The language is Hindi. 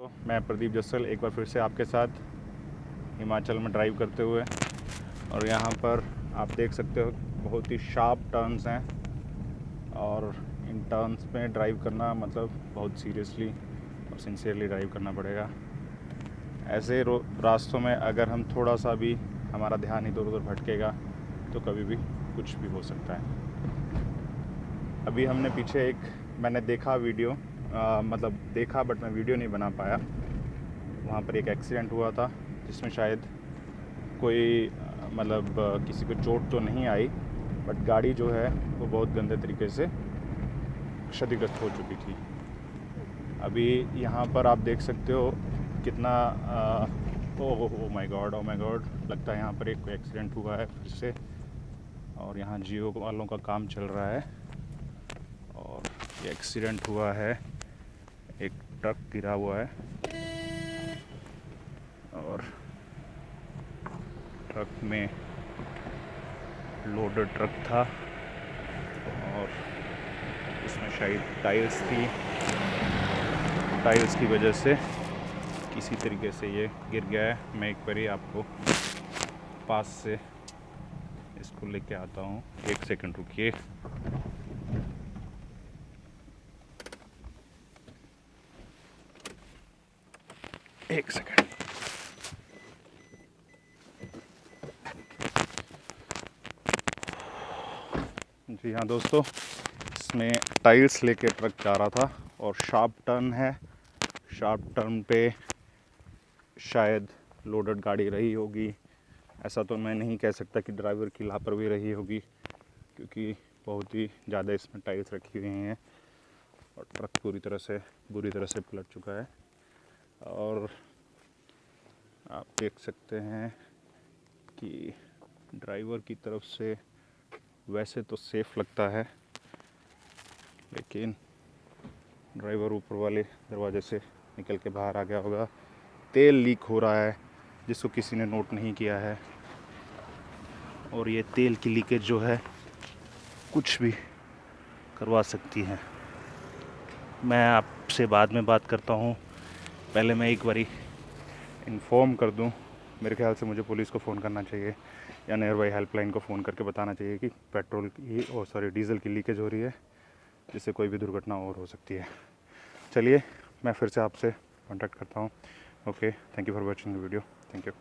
तो मैं प्रदीप जस्सल एक बार फिर से आपके साथ हिमाचल में ड्राइव करते हुए, और यहाँ पर आप देख सकते हो बहुत ही शार्प टर्न्स हैं और इन टर्न्स में ड्राइव करना मतलब बहुत सीरियसली और सिंसियरली ड्राइव करना पड़ेगा। ऐसे रास्तों में अगर हम थोड़ा सा भी हमारा ध्यान इधर उधर भटकेगा तो कभी भी कुछ भी हो सकता है। अभी हमने पीछे मैंने देखा वीडियो, मतलब देखा बट मैं वीडियो नहीं बना पाया। वहाँ पर एक एक्सीडेंट हुआ था जिसमें शायद कोई मतलब किसी को चोट तो नहीं आई, बट गाड़ी जो है वो बहुत गंदे तरीके से क्षतिग्रस्त हो चुकी थी। अभी यहाँ पर आप देख सकते हो कितना ओ माय गॉड, लगता है यहाँ पर एक एक्सीडेंट हुआ है फिर से, और यहाँ जियो वालों का काम चल रहा है और ये एक्सीडेंट हुआ है। एक ट्रक गिरा हुआ है और ट्रक में लोडेड ट्रक था और इसमें शायद टाइल्स की वजह से किसी तरीके से ये गिर गया है। मैं एक बार ही आपको पास से इसको लेके आता हूँ, एक सेकंड रुकिए। एक सेकंड। जी हाँ दोस्तों, इसमें टाइल्स लेके ट्रक जा रहा था और शार्प टर्न है। शार्प टर्न पे शायद लोडेड गाड़ी रही होगी, ऐसा तो मैं नहीं कह सकता कि ड्राइवर की लापरवाही रही होगी, क्योंकि बहुत ही ज़्यादा इसमें टाइल्स रखी हुई हैं और ट्रक बुरी तरह से पलट चुका है। और आप देख सकते हैं कि ड्राइवर की तरफ से वैसे तो सेफ़ लगता है, लेकिन ड्राइवर ऊपर वाले दरवाजे से निकल के बाहर आ गया होगा। तेल लीक हो रहा है जिसको किसी ने नोट नहीं किया है, और ये तेल की लीकेज जो है कुछ भी करवा सकती है। मैं आपसे बाद में बात करता हूँ, पहले मैं एक बारी इन्फॉर्म कर दूँ। मेरे ख्याल से मुझे पुलिस को फ़ोन करना चाहिए या नियर बाई हेल्पलाइन को फ़ोन करके बताना चाहिए कि पेट्रोल की डीज़ल की लीकेज हो रही है, जिससे कोई भी दुर्घटना और हो सकती है। चलिए मैं फिर से आपसे कॉन्टैक्ट करता हूँ। Okay, thank you for watching the video. Thank you.